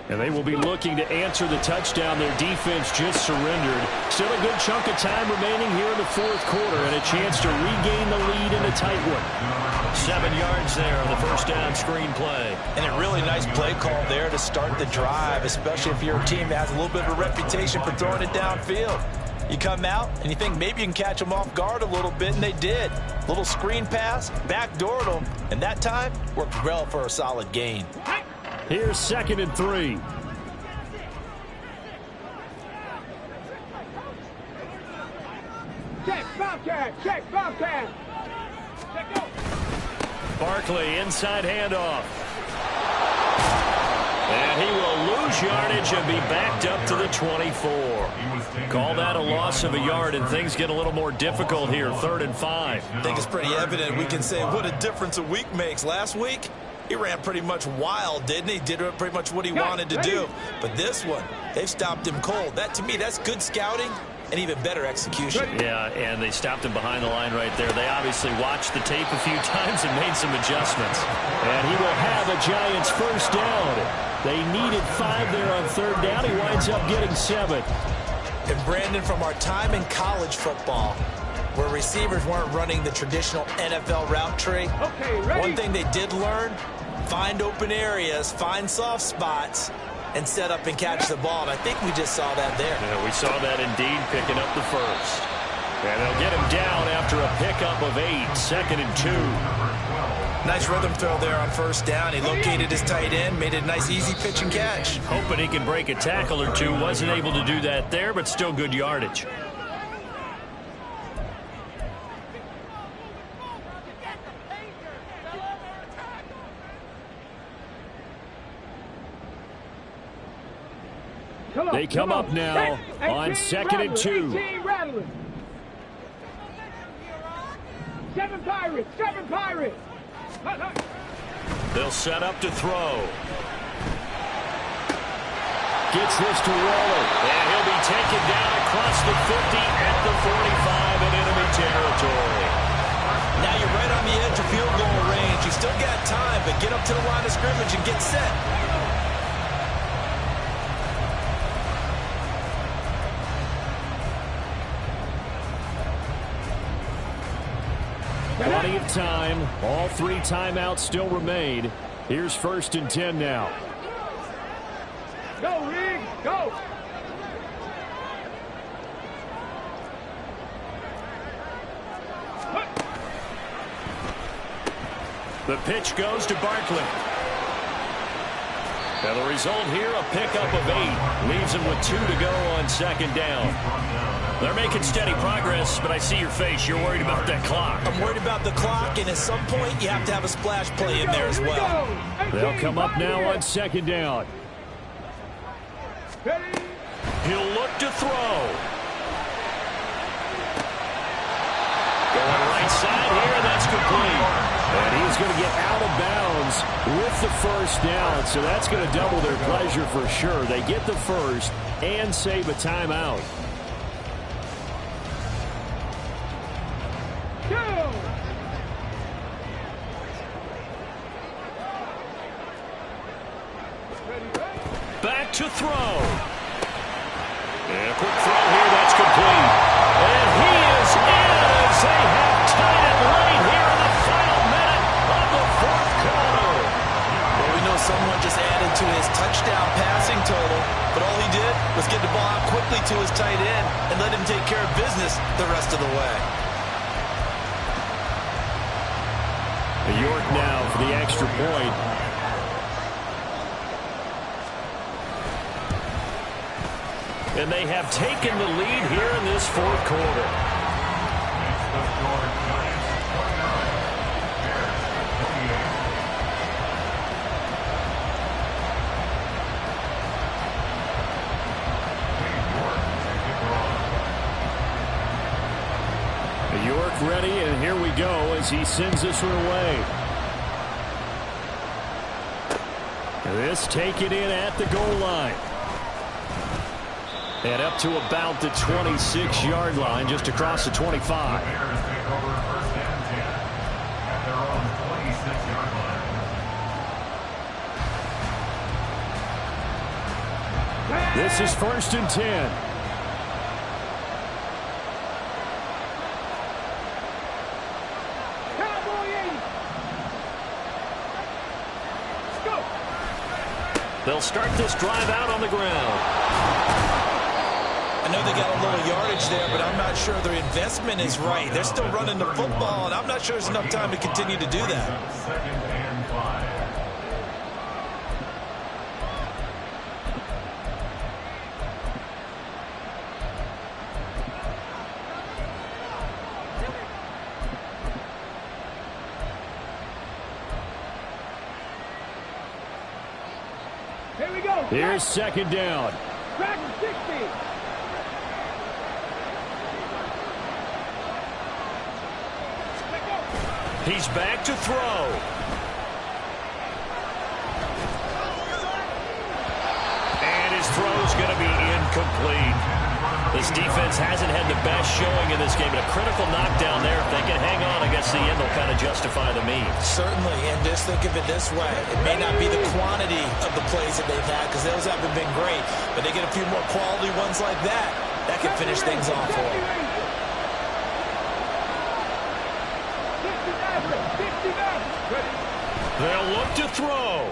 And they will be looking to answer the touchdown their defense just surrendered. Still a good chunk of time remaining here in the fourth quarter and a chance to regain the lead in a tight one. 7 yards there on the first down screen play. And a really nice play call there to start the drive, especially if you're a team that has a little bit of a reputation for throwing it downfield. You come out and you think maybe you can catch them off guard a little bit, and they did. Little screen pass, backdoored them, and that time worked well for a solid gain. Here's 2nd and 3. Check, Bobcat, check, Bobcat. Check, go. Barkley, inside handoff. And he will lose yardage and be backed up to the 24. Call that a loss of a yard, and things get a little more difficult here, 3rd and 5. I think it's pretty evident. We can say what a difference a week makes. Last week, he ran pretty much wild, didn't he? Did pretty much what he wanted to do. But this one, they've stopped him cold. That, to me, that's good scouting and even better execution. Yeah, and they stopped him behind the line right there. They obviously watched the tape a few times and made some adjustments. And he will have a Giants first down. They needed 5 there on 3rd down. He winds up getting 7. And Brandon, from our time in college football, where receivers weren't running the traditional NFL route tree, one thing they did learn, find open areas, find soft spots, and set up and catch the ball. And I think we just saw that there. Yeah, we saw that indeed, picking up the first. And they'll get him down after a pickup of 8, 2nd and 2. Nice rhythm throw there on 1st down. He located his tight end, made it a nice easy pitch and catch. Hoping he can break a tackle or two. Wasn't able to do that there, but still good yardage. They come up now on 2nd and 2. 7 Pirates, 7 Pirates. They'll set up to throw. Gets this to Waller. And he'll be taken down across the 50 at the 45 in enemy territory. Now you're right on the edge of field goal range. You still got time, but get up to the line of scrimmage and get set. Plenty of time. All 3 timeouts still remain. Here's 1st and 10 now. Go, Riggs, go. The pitch goes to Barkley. And the result here, a pickup of 8. Leaves him with 2 to go on 2nd down. They're making steady progress, but I see your face. You're worried about that clock. I'm worried about the clock, and at some point, you have to have a splash play in there as well. They'll come up now on 2nd down. He'll look to throw. Going right side here, that's complete. And he is going to get out of bounds with the first down, so that's going to double their pleasure for sure. They get the first and save a timeout. Back to throw. And a quick throw here, that's complete. And he is in as they have tied it late here in the final minute of the fourth quarter. Well, we know someone just added to his touchdown passing total, but all he did was get the ball out quickly to his tight end and let him take care of business the rest of the way. York now for the extra point. And they have taken the lead here in this fourth quarter. York ready, and here we go as he sends this one away. This taken in at the goal line. And up to about the 26-yard line, just across the 25. This is 1st and 10. They'll start this drive out on the ground. I know they got a little yardage there, but I'm not sure their investment is right. They're still running the football, and I'm not sure there's enough time to continue to do that. 2nd and 5. Here we go. Here's 2nd down. Back to 60. He's back to throw. And his throw's going to be incomplete. This defense hasn't had the best showing in this game, but a critical knockdown there. If they can hang on, I guess the end will kind of justify the means. Certainly, and just think of it this way. It may not be the quantity of the plays that they've had, because those haven't been great, but they get a few more quality ones like that. That can finish things off for them. They'll look to throw.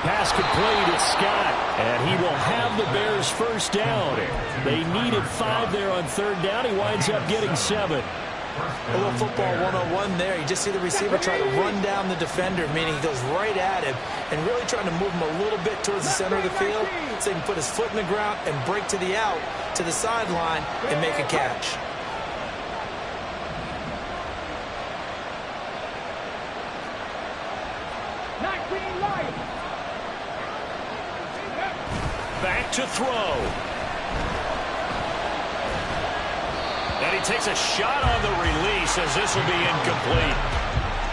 Pass complete, it's Scott, and he will have the Bears first down. They needed 5 there on 3rd down. He winds up getting 7. A little football 101 there. You just see the receiver try to run down the defender, meaning he goes right at him and really trying to move him a little bit towards the center of the field so he can put his foot in the ground and break to the out, to the sideline, and make a catch. Back to throw. And he takes a shot on the release as this will be incomplete.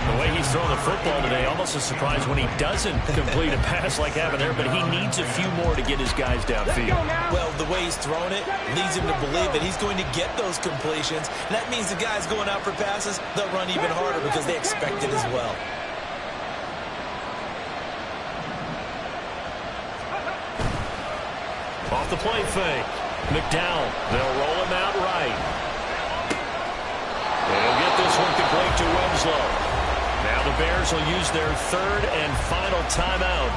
The way he's thrown the football today, almost a surprise when he doesn't complete a pass like happened there, but he needs a few more to get his guys downfield. Well, the way he's thrown it leads him to believe that he's going to get those completions. And that means the guys going out for passes, they'll run even harder because they expect it as well. Off the play fake. McDowell, they'll roll him out right. And he'll get this one complete to Winslow. Now the Bears will use their 3rd and final timeout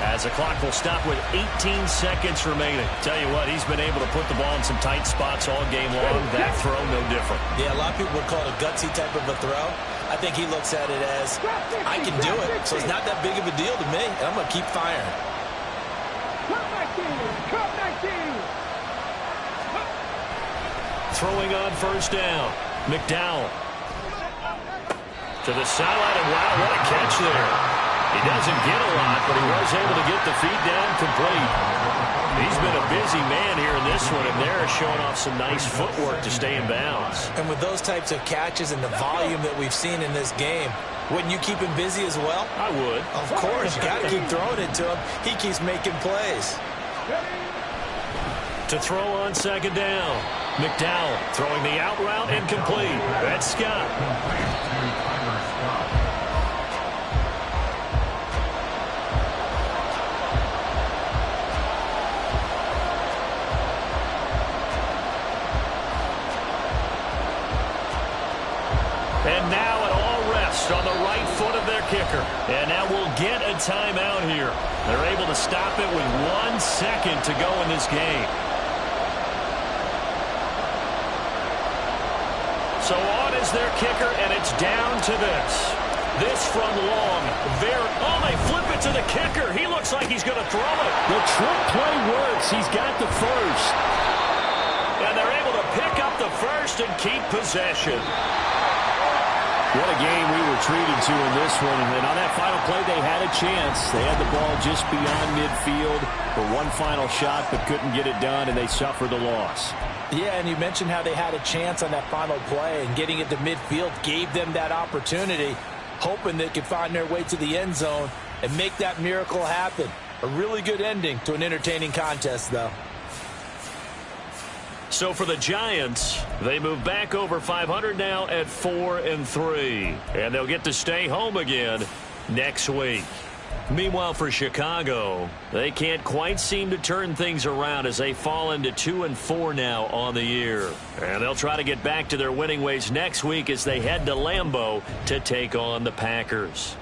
as the clock will stop with 18 seconds remaining. Tell you what, he's been able to put the ball in some tight spots all game long. That throw, no different. Yeah, a lot of people would call it a gutsy type of a throw. I think he looks at it as, I can do it, so it's not that big of a deal to me, and I'm going to keep firing. Throwing on 1st down. McDowell. To the sideline, and wow, what a catch there. He doesn't get a lot, but he was able to get the feet down complete. He's been a busy man here in this this one, and they're showing off some nice footwork to stay in bounds. And with those types of catches and the volume that we've seen in this game, wouldn't you keep him busy as well? I would. Of course. You got to keep throwing it to him. He keeps making plays. To throw on second down. McDowell throwing the out route incomplete. That's Scott. And now it all rests on the right foot of their kicker. And now we'll get a timeout here. They're able to stop it with 1 second to go in this game. So on is their kicker, and it's down to this. This from long. They flip it to the kicker. He looks like he's going to throw it. The trick play works. He's got the first. And they're able to pick up the first and keep possession. What a game we were treated to in this one. And on that final play, they had a chance. They had the ball just beyond midfield for one final shot, but couldn't get it done, and they suffered the loss. Yeah, and you mentioned how they had a chance on that final play, and getting it to midfield gave them that opportunity, hoping they could find their way to the end zone and make that miracle happen. A really good ending to an entertaining contest, though. So for the Giants, they move back over 500 now at 4-3. And they'll get to stay home again next week. Meanwhile, for Chicago, they can't quite seem to turn things around as they fall into 2-4 now on the year. And they'll try to get back to their winning ways next week as they head to Lambeau to take on the Packers.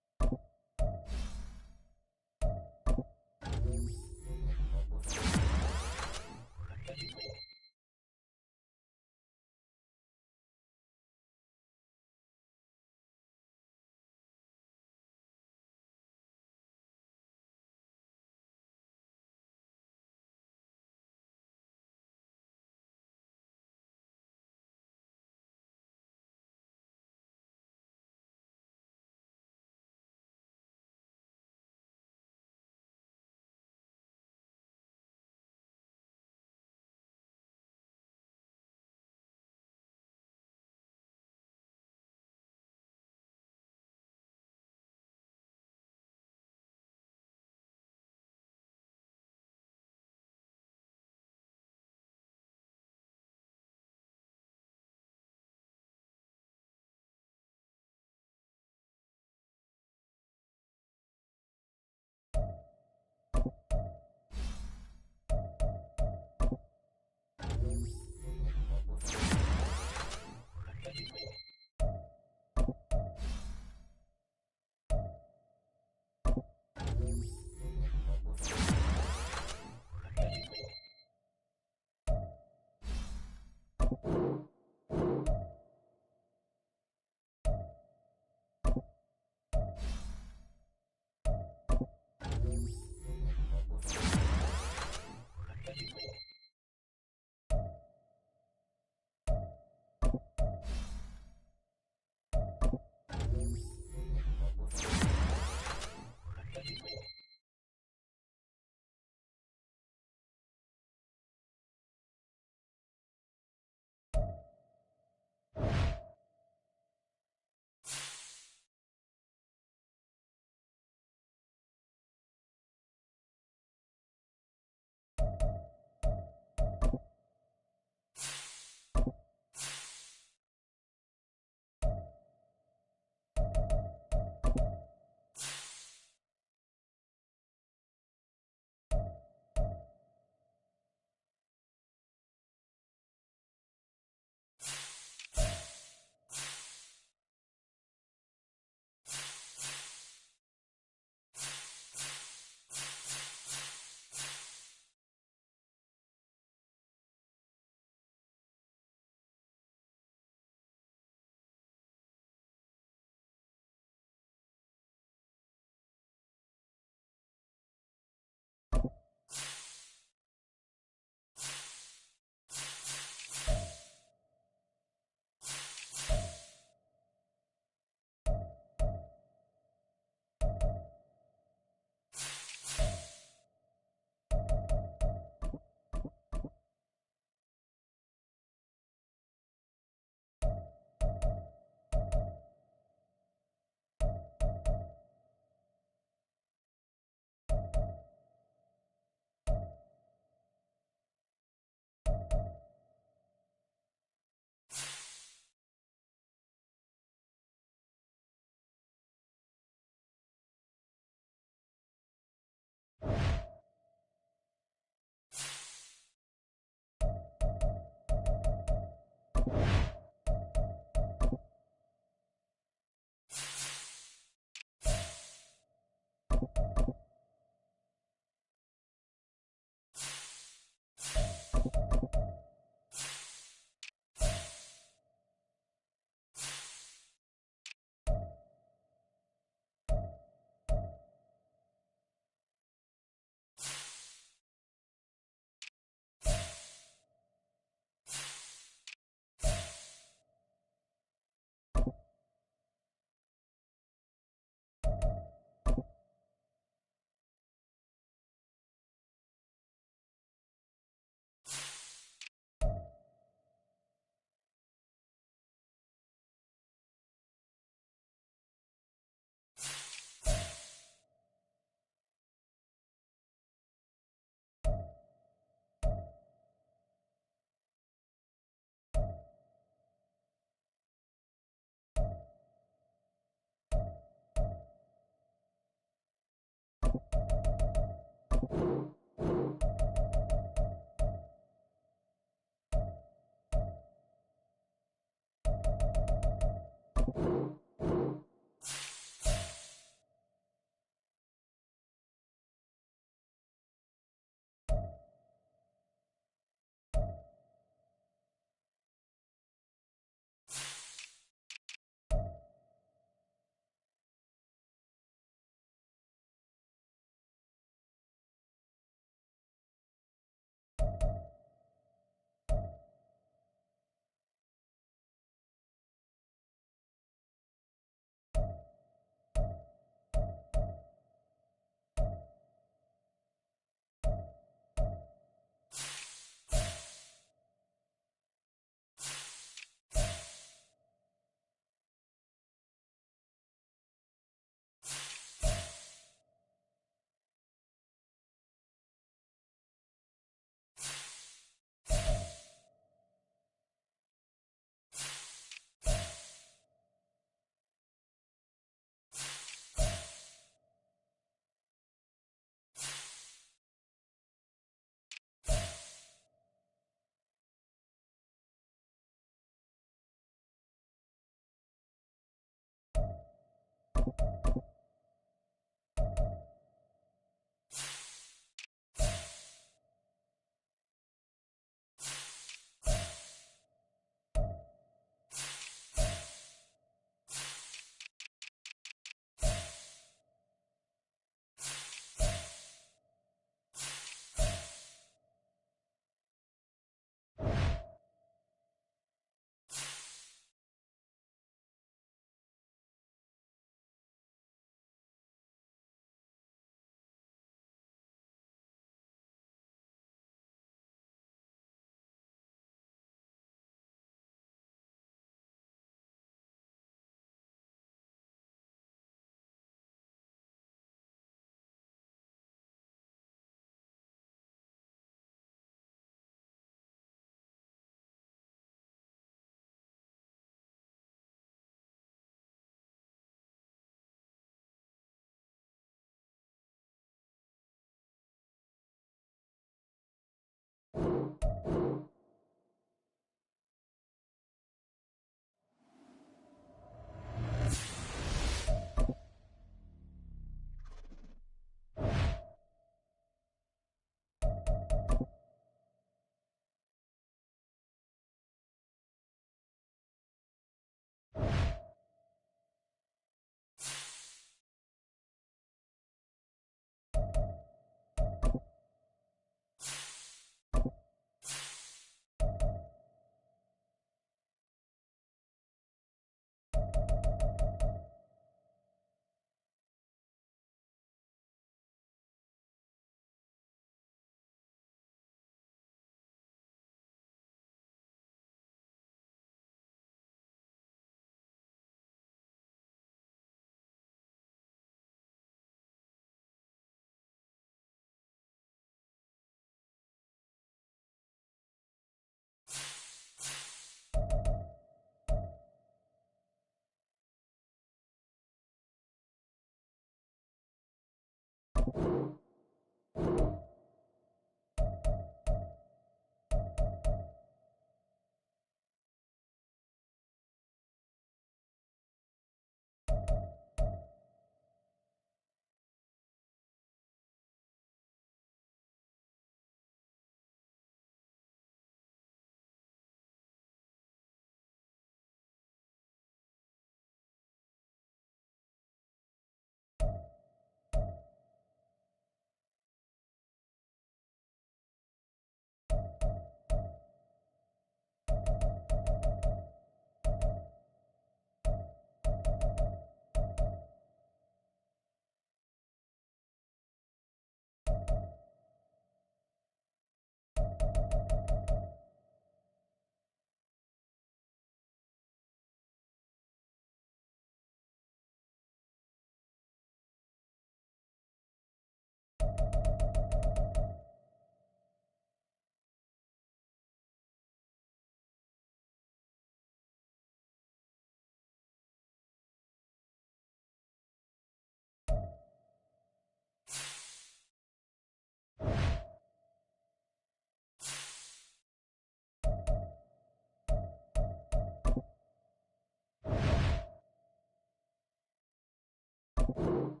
Go.